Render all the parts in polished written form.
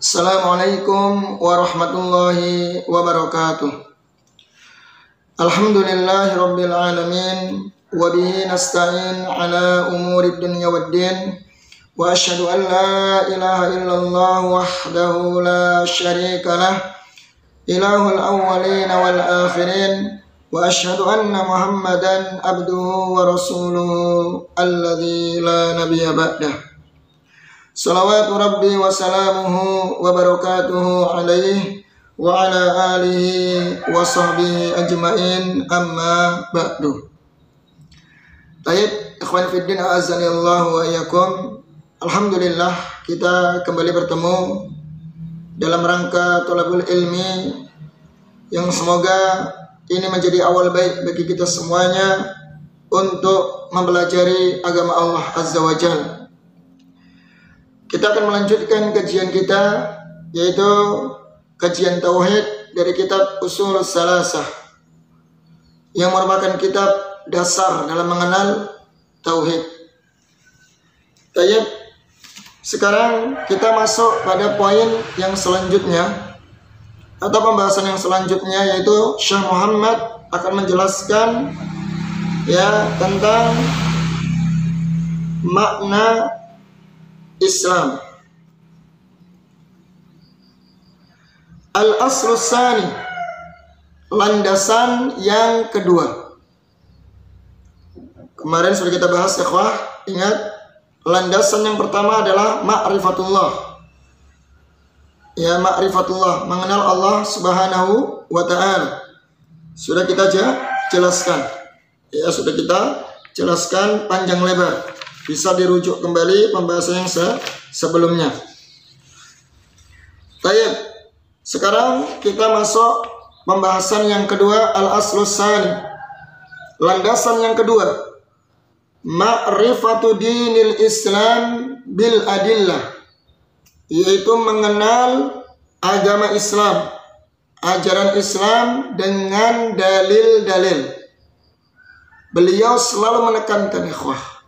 Assalamualaikum warahmatullahi wabarakatuh. Alhamdulillahi rabbil alamin. Wa bihi nasta'in ala umuri dunya waddin. Wa asyhadu an la ilaha illallah wahdahu la syarika lah, ilahul awwalin wal akhirin. Wa asyhadu anna Muhammadan abduhu wa rasuluhu alladzi la nabiyya ba'dah. Salawatu Rabbi wa salamuhu wa barakatuhu alaihi wa ala alihi wa sahbihi ajma'in, amma ba'du. Baik, ikhwan fiddin a'azzani Allah wa iyyakum. Alhamdulillah kita kembali bertemu dalam rangka thalabul ilmi yang semoga ini menjadi awal baik bagi kita semuanya untuk mempelajari agama Allah Azza wa Jalla. Kita akan melanjutkan kajian kita, yaitu kajian tauhid dari kitab Ushul Salasah, yang merupakan kitab dasar dalam mengenal tauhid. Baik, sekarang kita masuk pada poin yang selanjutnya atau pembahasan yang selanjutnya, yaitu Syekh Muhammad akan menjelaskan tentang makna Islam. Al-aslu tsani, landasan yang kedua. Kemarin sudah kita bahas, ikhwah, ingat, landasan yang pertama adalah ma'rifatullah. Ma'rifatullah, mengenal Allah Subhanahu wa ta'ala. Sudah kita jelaskan. Sudah kita jelaskan panjang lebar. Bisa dirujuk kembali pembahasan yang sebelumnya. Baik, sekarang kita masuk pembahasan yang kedua, al-aslu tsani, landasan yang kedua, ma'rifatu dinil Islam bil adillah, yaitu mengenal agama Islam, ajaran Islam dengan dalil-dalil. Beliau selalu menekankan, ikhwah,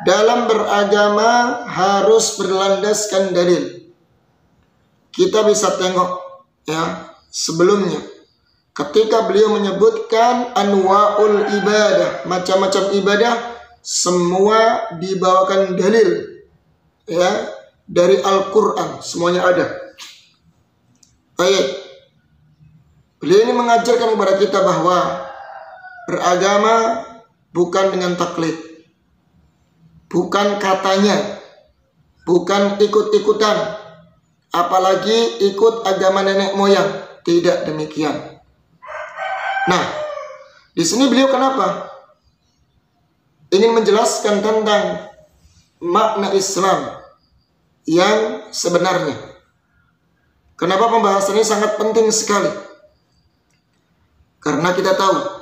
dalam beragama harus berlandaskan dalil. Kita bisa tengok sebelumnya ketika beliau menyebutkan anwa'ul ibadah, macam-macam ibadah, semua dibawakan dalil dari Al-Qur'an, semuanya ada. Baik, beliau ini mengajarkan kepada kita bahwa beragama bukan dengan taklid, bukan katanya, bukan ikut-ikutan, apalagi ikut agama nenek moyang. Tidak demikian. Nah, di sini beliau kenapa ingin menjelaskan tentang makna Islam yang sebenarnya? Kenapa pembahasan ini sangat penting sekali? Karena kita tahu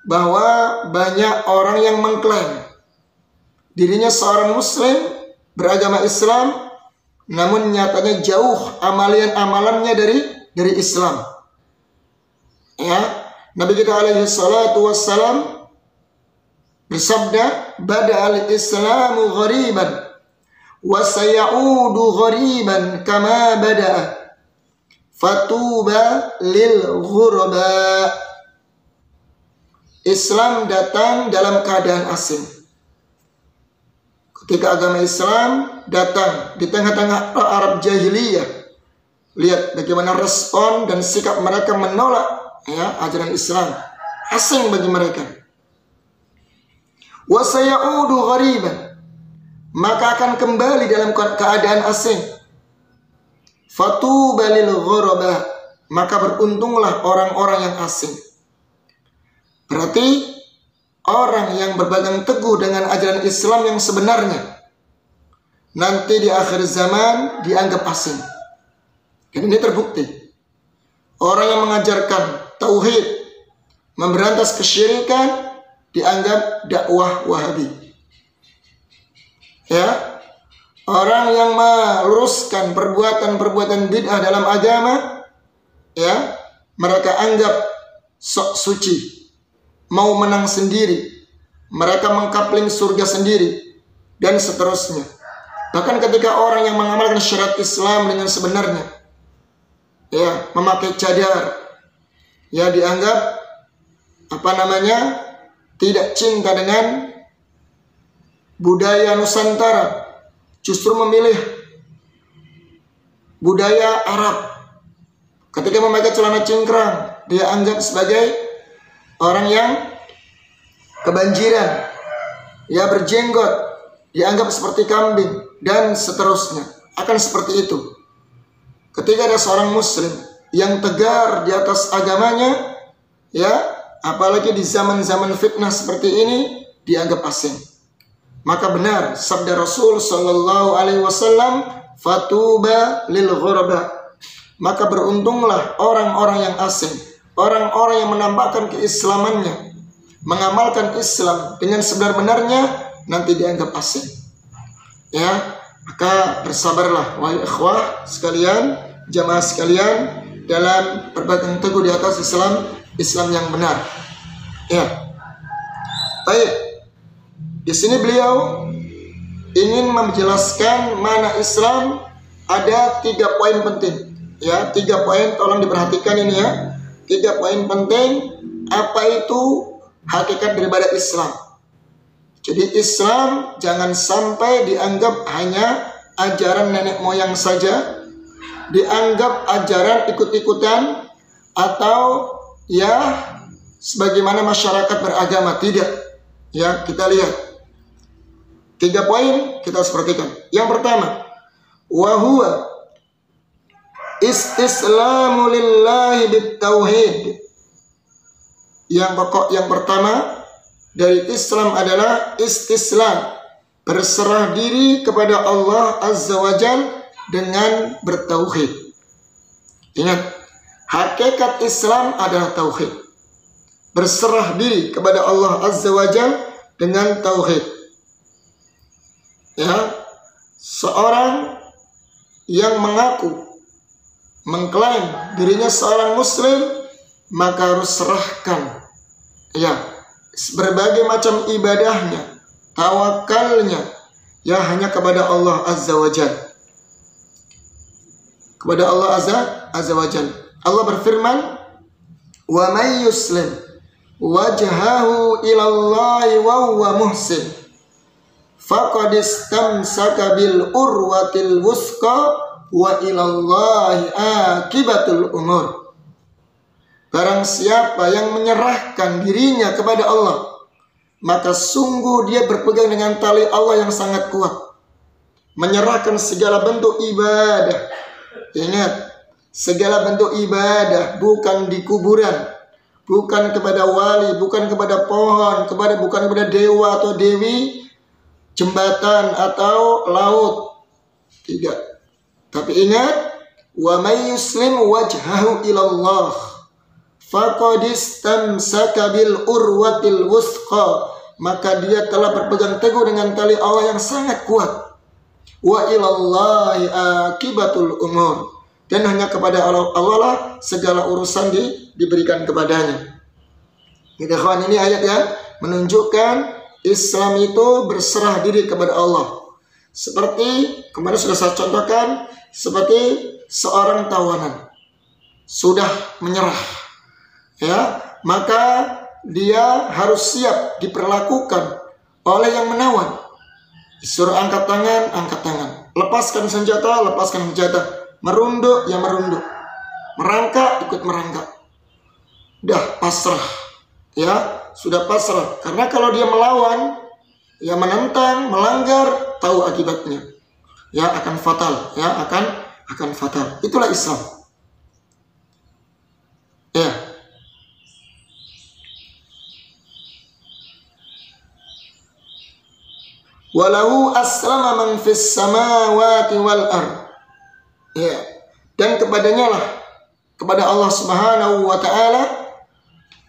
bahwa banyak orang yang mengklaim dirinya seorang muslim, beragama Islam, namun nyatanya jauh amalan-amalannya dari Islam. Nabi kita alaihi salatu wassalam bersabda, bada'al islamu ghariban wa sayaudu ghariban kama bada'a fatuba lil ghuraba. Islam datang dalam keadaan asing. Ketika agama Islam datang di tengah-tengah Arab jahiliyah, lihat bagaimana respon dan sikap mereka menolak ajaran Islam, asing bagi mereka. Wa sayaudu ghariban, maka akan kembali dalam keadaan asing. Fatuba lil ghuraba, maka beruntunglah orang-orang yang asing. Berarti orang yang berpegang teguh dengan ajaran Islam yang sebenarnya nanti di akhir zaman dianggap asing. Dan ini terbukti. Orang yang mengajarkan tauhid, memberantas kesyirikan, dianggap dakwah Wahabi. Orang yang meluruskan perbuatan-perbuatan bid'ah dalam agama, mereka anggap sok suci, mau menang sendiri, mereka mengkapling surga sendiri, dan seterusnya. Bahkan ketika orang yang mengamalkan syariat Islam dengan sebenarnya, ya, memakai cadar, ya, dianggap tidak cinta dengan budaya Nusantara, justru memilih budaya Arab. Ketika memakai celana cingkrang, dia anggap sebagai orang yang kebanjiran, ya, berjenggot, dianggap seperti kambing, dan seterusnya. Akan seperti itu. Ketika ada seorang muslim yang tegar di atas agamanya, ya, apalagi di zaman-zaman fitnah seperti ini, dianggap asing. Maka benar sabda Rasul sallallahu alaihi wasallam, fatuba lil ghuraba. Maka beruntunglah orang-orang yang asing, orang-orang yang menampakkan keislamannya, mengamalkan Islam dengan sebenar-benarnya, nanti dianggap asing. Ya, maka bersabarlah wahai ikhwah sekalian, jamaah sekalian, dalam berpegang teguh di atas Islam yang benar. Ya. Baik. Di sini beliau ingin menjelaskan mana Islam, ada 3 poin penting. Ya, 3 poin, tolong diperhatikan ini ya. 3 poin penting apa itu hakikat daripada Islam. Jadi Islam jangan sampai dianggap hanya ajaran nenek moyang saja, dianggap ajaran ikut-ikutan, atau ya sebagaimana masyarakat beragama. Tidak. Ya, kita lihat 3 poin, kita perhatikan. Yang pertama, wa huwa istislamu lillahi bitauhid. Yang pokok yang pertama dari Islam adalah istislam, berserah diri kepada Allah Azza wa Jal dengan bertauhid. Ingat, hakikat Islam adalah tauhid. Berserah diri kepada Allah Azza wa Jal dengan tauhid. Ya, seorang yang mengklaim dirinya seorang muslim, maka harus serahkan, ya, berbagai macam ibadahnya, tawakalnya, ya, hanya kepada Allah Azza wa Jal. Kepada Allah Azza wa Jal. Allah berfirman, wa may yuslim wajhahu ilallahi wa huwa muhsin faqad istamsaka bil urwatil wusqa wa ilallahi akibatul umur. Barang siapa yang menyerahkan dirinya kepada Allah, maka sungguh dia berpegang dengan tali Allah yang sangat kuat. Menyerahkan segala bentuk ibadah. Ingat, segala bentuk ibadah bukan di kuburan, bukan kepada wali, bukan kepada pohon, bukan kepada dewa atau dewi, jembatan atau laut. Tidak. Tapi ingat, wa may yuslim wajhahu ilallah faqad istamsaka bil urwatil wusqa, maka dia telah berpegang teguh dengan tali Allah yang sangat kuat. Wa ilallahi akibatul umur, dan hanya kepada Allah lah segala urusan diberikan kepadanya. Gitu, kawan, ini ayat yang menunjukkan Islam itu berserah diri kepada Allah. Seperti kemarin sudah saya contohkan, seperti seorang tawanan sudah menyerah, ya, maka dia harus siap diperlakukan oleh yang menawan. Disuruh angkat tangan, lepaskan senjata, merunduk, ya merunduk, merangkak, ikut merangkak. Dah pasrah, ya, sudah pasrah. Karena kalau dia melawan, ya, menentang, melanggar, tahu akibatnya, ya, akan fatal, ya, akan fatal. Itulah Islam. Ya. Walahu aslama man fis samawati wal ard. Ya. Dan kepadanya lah, kepada Allah Subhanahu wa taala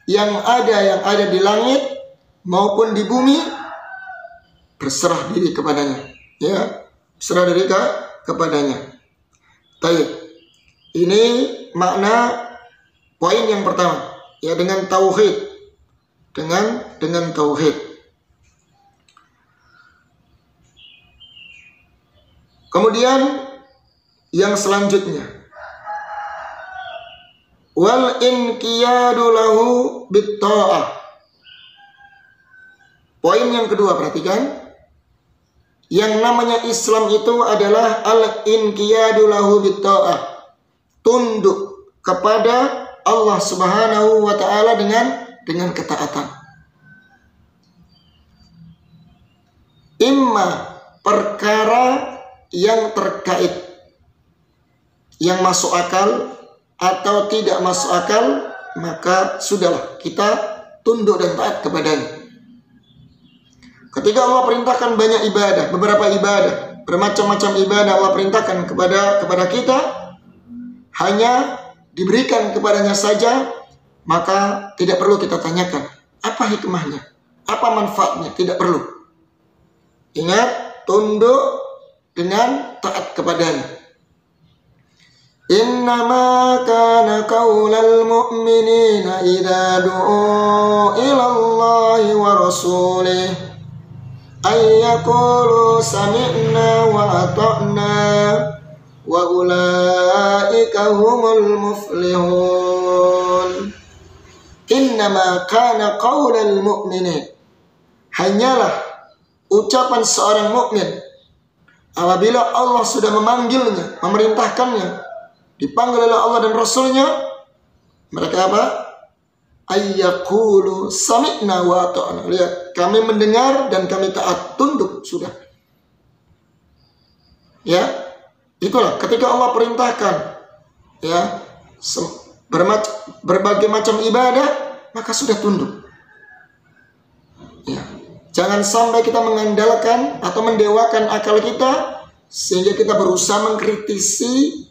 yang ada di langit maupun di bumi, berserah diri kepadanya, ya, berserah diri kepadanya. Baik. Ini makna poin yang pertama, ya, dengan tauhid, dengan tauhid. Kemudian yang selanjutnya, wal inqiyadu lahu bitta'ah. Poin yang kedua, perhatikan. Yang namanya Islam itu adalah al-inqiyadu lahu bitta'ah. Tunduk kepada Allah Subhanahu wa taala dengan ketaatan. Imma perkara yang terkait, yang masuk akal atau tidak masuk akal, maka sudahlah kita tunduk dan taat kepadanya. Ketika Allah perintahkan banyak ibadah, beberapa ibadah, bermacam-macam ibadah Allah perintahkan kepada kita, hanya diberikan kepadanya saja, maka tidak perlu kita tanyakan apa hikmahnya, apa manfaatnya, tidak perlu. Ingat, tunduk dengan taat kepadanya. Innama kana qaulal mu'minina idza du'u ila Allahi wa rasulih ay yaqulu sami'na wa ata'na wa ulaika humul muflihun. Innama kana qaulal mu'minin, hanyalah ucapan seorang mukmin apabila Allah sudah memanggilnya, memerintahkannya, dipanggil oleh Allah dan Rasulnya, mereka apa? Ayyaqulu sami'na wa ata'na. Lihat, kami mendengar dan kami taat, tunduk, sudah. Ya, itulah ketika Allah perintahkan ya berbagai macam ibadah, maka sudah tunduk. Ya. Jangan sampai kita mengandalkan atau mendewakan akal kita sehingga kita berusaha mengkritisi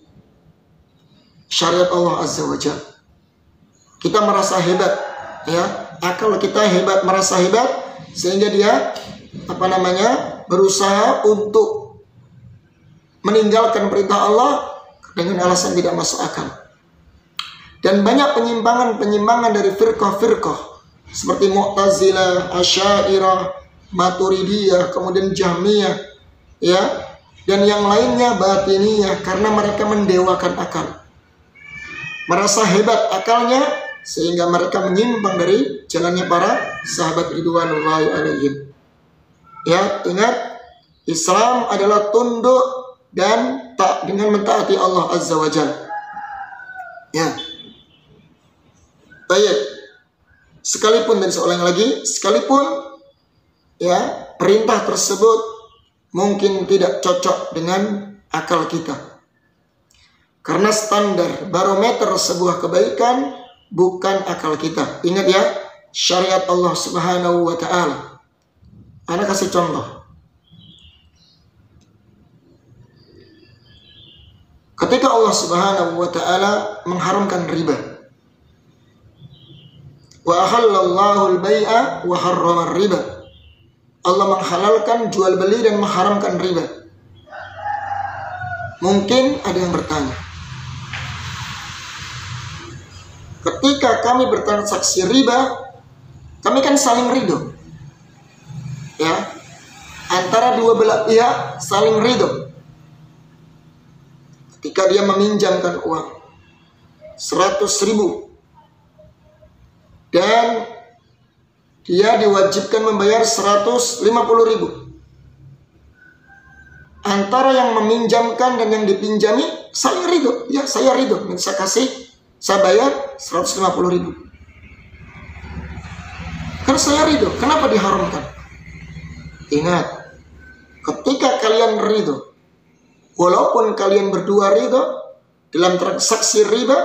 syariat Allah Azza wa Jalla. Kita merasa hebat, ya, akal kita hebat, merasa hebat sehingga dia berusaha untuk meninggalkan perintah Allah dengan alasan tidak masuk akal. Dan banyak penyimpangan dari firqah-firqah seperti Mu'tazilah, Asy'ariyah, Maturidiyah, kemudian Jahmiyah, ya, dan yang lainnya Batiniyah, karena mereka mendewakan akal. Merasa hebat akalnya sehingga mereka menyimpang dari jalannya para sahabat ridwanullahi alaihim. Ya, ingat, Islam adalah tunduk dan tak dengan mentaati Allah Azza wa Jalla. Ya. Baik. Sekalipun dari seorang lagi, sekalipun ya perintah tersebut mungkin tidak cocok dengan akal kita. Karena standar barometer sebuah kebaikan bukan akal kita. Ingat ya, syariat Allah Subhanahu wa taala. Ana kasih contoh. Ketika Allah Subhanahu wa taala mengharamkan riba, wa ahallallahu al-bai'a wa harrama riba. Allah menghalalkan jual beli dan mengharamkan riba. Mungkin ada yang bertanya, ketika kami bertransaksi riba, kami kan saling ridho, ya, antara dua belah pihak saling ridho. Ketika dia meminjamkan uang 100.000 dan dia diwajibkan membayar 150.000. Antara yang meminjamkan dan yang dipinjami saling ridho. Ya, saya ridho, saya kasih, saya bayar 150.000. Karena saya ridho. Kenapa diharamkan? Ingat, ketika kalian ridho, walaupun kalian berdua ridho dalam transaksi riba,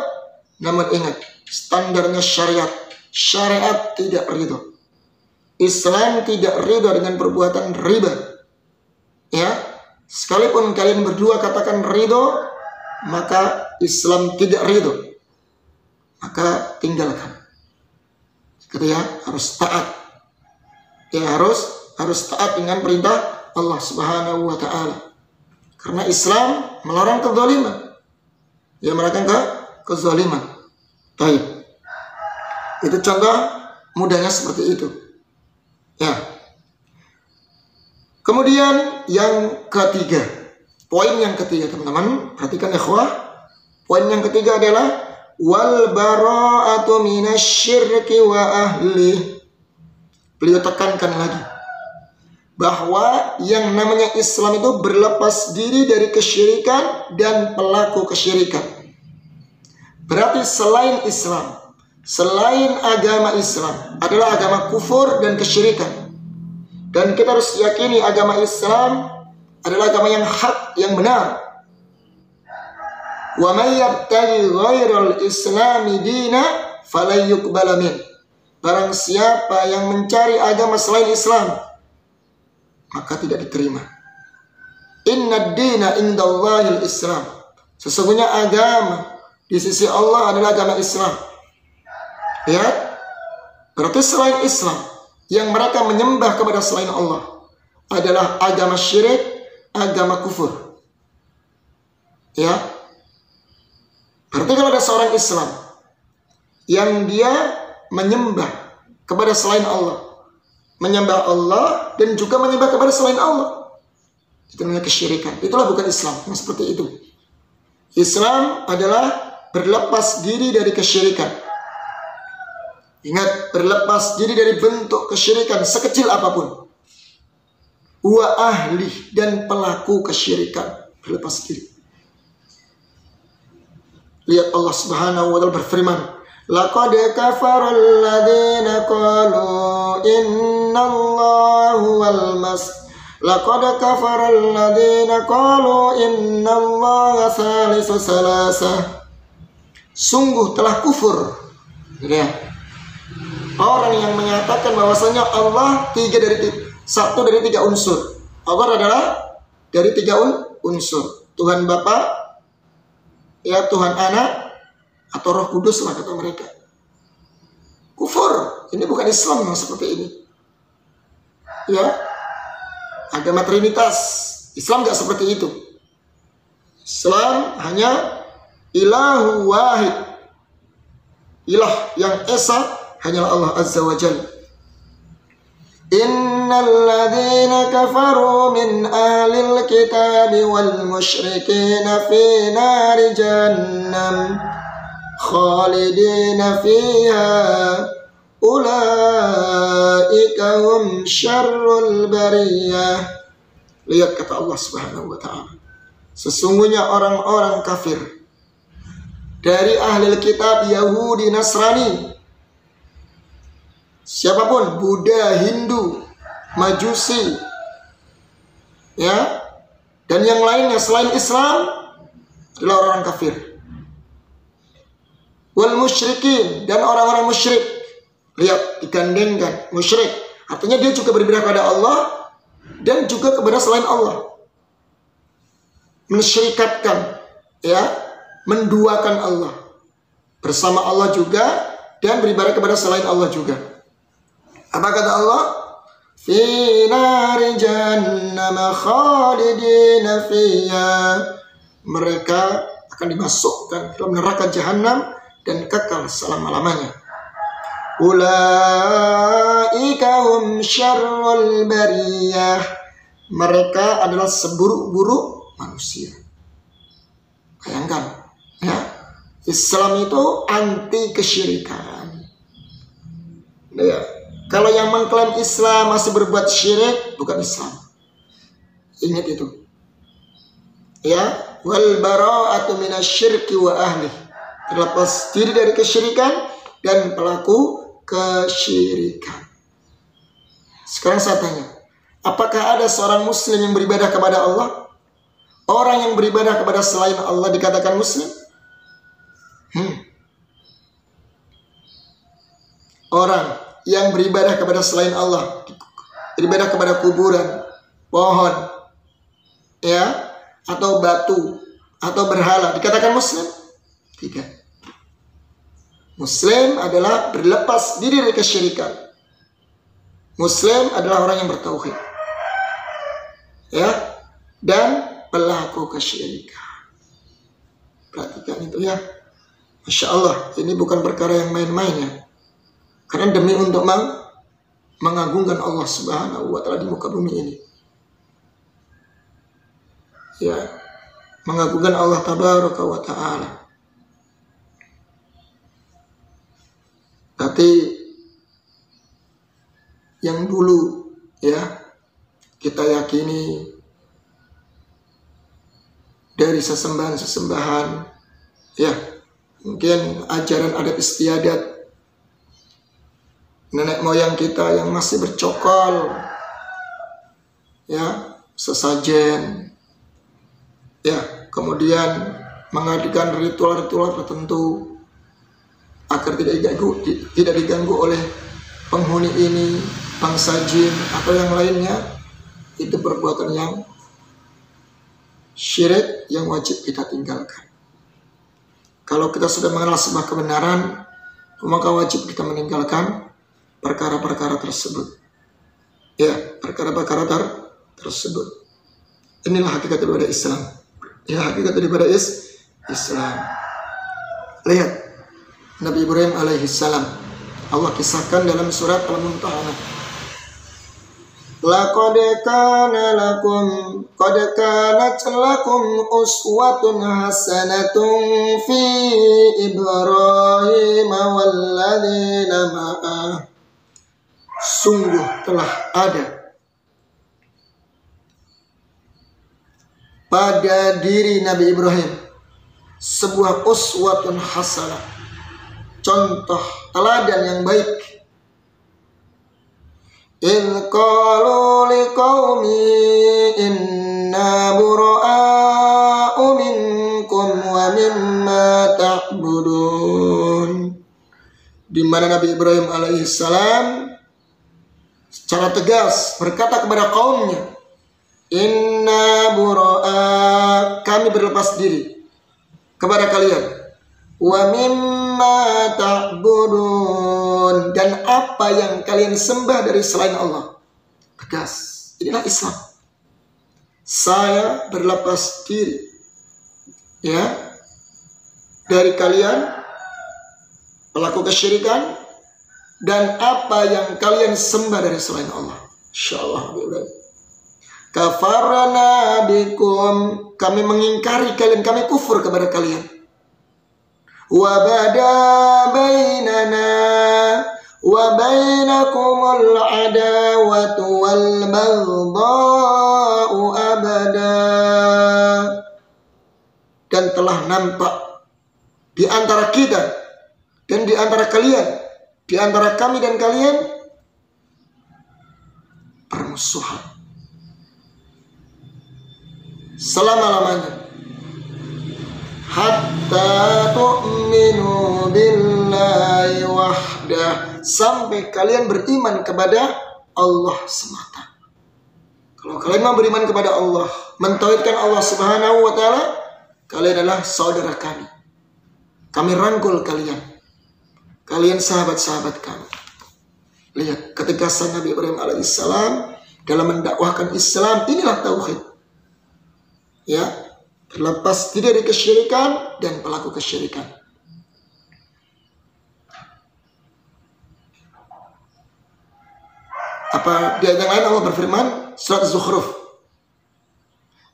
namun ingat, standarnya syariat. Syariat tidak ridho. Islam tidak ridho dengan perbuatan riba. Ya, sekalipun kalian berdua katakan ridho, maka Islam tidak ridho. Maka tinggalkan. Gitu ya, harus taat. Ya, harus taat dengan perintah Allah Subhanahu wa taala. Karena Islam melarang kezaliman. Ya, melarang kezaliman. Baik. Itu contoh mudahnya seperti itu. Ya. Kemudian yang ketiga, Poin yang ketiga, teman-teman, perhatikan ikhwah. Poin yang ketiga adalah wal bara'atu minasyirki wa ahli. Beliau tekankan lagi bahwa yang namanya Islam itu berlepas diri dari kesyirikan dan pelaku kesyirikan. Berarti selain Islam, selain agama Islam adalah agama kufur dan kesyirikan. Dan kita harus yakini agama Islam adalah agama yang hak, yang benar. Wa may yabtaghi ghairal islami dina falan yuqbala min. Barang siapa yang mencari agama selain Islam, maka tidak diterima. Inna dina indallahil Islam. Sesungguhnya agama di sisi Allah adalah agama Islam. Lihat, berarti selain Islam yang mereka menyembah kepada selain Allah adalah agama syirik, agama kufur. Ya, berarti kalau ada seorang Islam yang dia menyembah kepada selain Allah, menyembah Allah dan juga menyembah kepada selain Allah, itu namanya kesyirikan. Itulah bukan Islam yang seperti itu. Islam adalah berlepas diri dari kesyirikan. Ingat, berlepas diri dari bentuk kesyirikan sekecil apapun. Wa ahli, dan pelaku kesyirikan, berlepas diri. Lihat Allah Subhanahu wa taala berfirman, laqad kafara alladziina qalu innallahu wal masih. Laqad kafara alladziina qalu innallaha salisu salasah. Sungguh telah kufur, ya, orang yang menyatakan bahwasanya Allah satu dari tiga unsur. Allah adalah dari tiga unsur. Tuhan Bapa, ya, Tuhan Anak, atau Roh Kudus lah kata mereka. Kufur. Ini bukan Islam yang seperti ini. Ya, agama Trinitas. Islam gak seperti itu. Islam hanya ilahu wahid. Ilah yang esa hanyalah Allah Azza wa Jalla. Innal ladzina kafaru min ahlil kitabi wal musyrikina fi nari jahannam khalidina fiha ulaika hum syarrul bariyah. Lihat kata Allah Subhanahu wa taala, sesungguhnya orang-orang kafir dari ahlil kitab, Yahudi, Nasrani, siapapun, Buddha, Hindu, Majusi, ya, dan yang lainnya selain Islam adalah orang kafir. Wal musyrikin, dan orang-orang musyrik. Lihat, digandengkan, musyrik artinya dia juga beribadah kepada Allah dan juga kepada selain Allah. Mensyirikatkan, ya, menduakan Allah bersama Allah juga dan beribadah kepada selain Allah juga. Apa kata Allah? Fi nari jahannam khalidina fiha. Mereka akan dimasukkan dalam neraka jahanam dan kekal selama-lamanya. Ulaika hum syarrul bariyah. Mereka adalah seburuk-buruk manusia. Bayangkan, ya, Islam itu anti kesyirikan. Ya. Kalau yang mengklaim Islam masih berbuat syirik, bukan Islam. Ingat itu. Ya, wal bara'atu minasyirki wa ahli. Terlepas diri dari kesyirikan dan pelaku kesyirikan. Sekarang saya tanya, apakah ada seorang muslim yang beribadah kepada Allah? Orang yang beribadah kepada selain Allah dikatakan muslim? Orang yang beribadah kepada selain Allah, beribadah kepada kuburan, pohon, ya, atau batu, atau berhala, dikatakan muslim? Tidak. Muslim adalah berlepas diri dari kesyirikan. Muslim adalah orang yang bertauhid, ya, dan pelaku kesyirikan. Perhatikan itu, ya. Masya Allah, ini bukan perkara yang main-main, ya. Karena demi untuk mengagungkan Allah Subhanahu wa taala di muka bumi ini. ya, mengagungkan Allah Tabaraka wa Ta'ala. Berarti yang dulu ya kita yakini dari sesembahan-sesembahan, ya, mungkin ajaran adat istiadat nenek moyang kita yang masih bercokol, ya, sesajen, ya, kemudian mengadakan ritual-ritual tertentu agar tidak diganggu oleh penghuni ini, bangsa jin atau yang lainnya. Itu perbuatan yang syirik yang wajib kita tinggalkan. Kalau kita sudah mengenal sebuah kebenaran, maka wajib kita meninggalkan perkara-perkara tersebut. Ya, perkara-perkara tersebut. Inilah hakikat daripada Islam. Ya, hakikat daripada Islam. Lihat Nabi Ibrahim alaihissalam, Allah kisahkan dalam surat Al-Mumtahanah. Qad kanat lakum uswatun hasanatun fi Ibrahim walladzina ma'ah. Sungguh telah ada pada diri Nabi Ibrahim sebuah uswatun hasanah, contoh teladan yang baik. In qalu liqaumi inna bura'a'u minkum wa mimma ta'budun. Di mana Nabi Ibrahim alaihissalam secara tegas berkata kepada kaumnya, inna bura'a, kami berlepas diri kepada kalian, wa mimma ta'budun, dan apa yang kalian sembah dari selain Allah. Tegas, inilah Islam. Saya berlepas diri, ya, dari kalian pelaku kesyirikan dan apa yang kalian sembah dari selain Allah. Insyaallah. Kafarna bikum, kami mengingkari kalian, kami kufur kepada kalian. Wa bada bainana wa bainakumul adawatu wal baghdha'u abada. Dan telah nampak di antara kita dan di antara kalian, di antara kami dan kalian, permusuhan selama-lamanya, hatta tu'minu billahi wahdah, sampai kalian beriman kepada Allah semata. Kalau kalian mau beriman kepada Allah, mentauhidkan Allah Subhanahu wa Ta'ala, kalian adalah saudara kami. Kami rangkul kalian, kalian sahabat-sahabat kami. Lihat ketegasan Nabi Ibrahim alaihissalam dalam mendakwahkan Islam. Inilah tauhid, ya, terlepas dari kesyirikan dan pelaku kesyirikan. Apa di ayat yang lain Allah berfirman, surat Az-Zukhruf,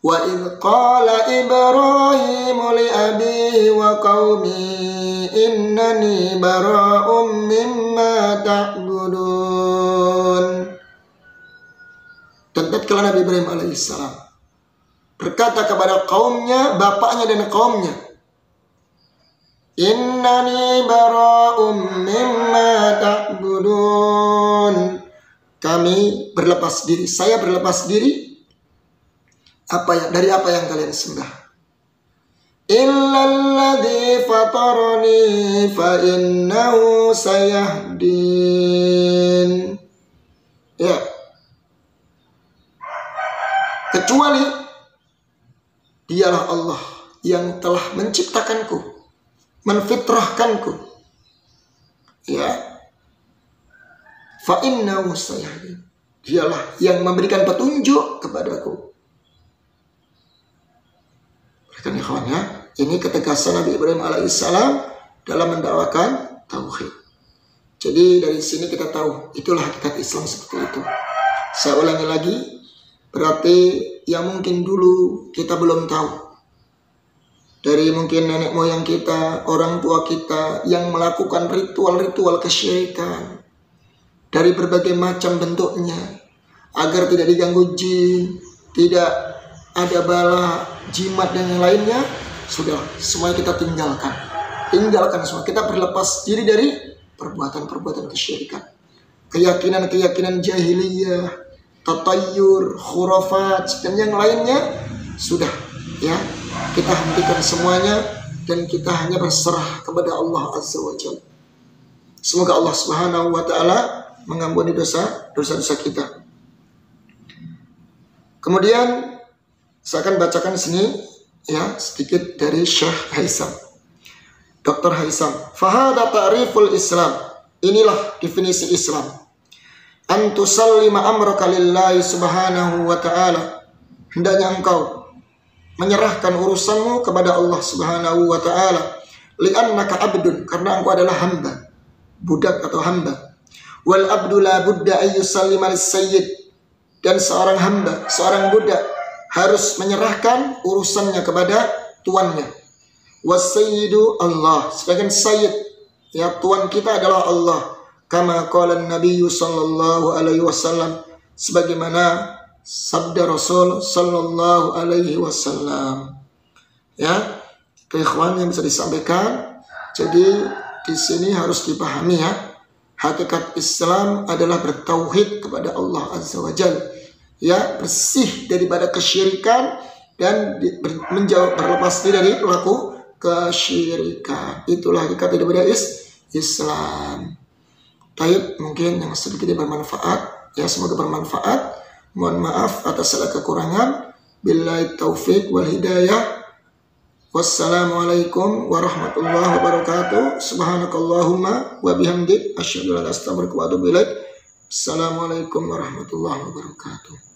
wa idh qala Ibrahim li abihi wa qaumi innani bara'um mimma ta'budun. Dan tatkala Nabi Ibrahim alaihissalam berkata kepada kaumnya, bapaknya dan kaumnya, innani bara'um mimma ta'budun, kami berlepas diri, saya berlepas diri dari apa yang kalian sembah. Illalladzi fatarani fa innahu sayahdin. Ya, kecuali dialah Allah yang telah menciptakanku, menfitrahkanku, ya, fa innahu sayahdin, dialah yang memberikan petunjuk kepadaku. Perhatikan ikhwan, ya, ini ketegasan Nabi Ibrahim alaihissalam dalam mendakwakan tauhid. Jadi dari sini kita tahu itulah hakikat Islam seperti itu. Saya ulangi lagi, berarti yang mungkin dulu kita belum tahu. Dari mungkin nenek moyang kita, orang tua kita yang melakukan ritual-ritual kesyirikan dari berbagai macam bentuknya, agar tidak diganggu jin, tidak ada bala, jimat dan yang lainnya. Sudah, semuanya kita tinggalkan semua. Kita berlepas diri dari perbuatan-perbuatan kesyirikan, keyakinan-keyakinan jahiliyah, tatayur, khurafat dan yang lainnya. Sudah, ya, kita hentikan semuanya dan kita hanya berserah kepada Allah Azza wa Jalla. Semoga Allah Subhanahu wa taala mengampuni dosa-dosa kita. Kemudian saya akan bacakan sini ya sedikit dari Syekh Haisam, Dr. Haisam. Fahada ta'riful Islam. Inilah definisi Islam. An tusallima amraka lillahi subhanahu wa ta'ala. Hendaknya engkau menyerahkan urusanmu kepada Allah Subhanahu wa taala. Li'annaka abdun, karena engkau adalah hamba, budak atau hamba. Wal abdu la budda ay yusallima lis-sayyid. Dan seorang hamba, seorang budak harus menyerahkan urusannya kepada tuannya. Was-sayyidu Allah, sebagai sayyid, ya, tuan kita adalah Allah. Kama qala Nabi sallallahu alaihi wasallam, sebagaimana sabda Rasul sallallahu alaihi wasallam. Ya, ikhwan yang bisa disampaikan. Jadi di sini harus dipahami ya, hakikat Islam adalah bertauhid kepada Allah Azza wa Jalla. Ya, bersih daripada kesyirikan dan berlepas diri dari pelaku kesyirikan. Itulah hakikat daripada Islam. Taib, mungkin yang sedikit bermanfaat. Ya, semoga bermanfaat. Mohon maaf atas segala kekurangan. Billahi taufik wal hidayah. Wassalamualaikum warahmatullahi wabarakatuh. Subhanakallahumma wa bihamdik asyhadu an la ilaha illa anta astaghfiruka wa atubu ilaik. Assalamualaikum warahmatullahi wabarakatuh.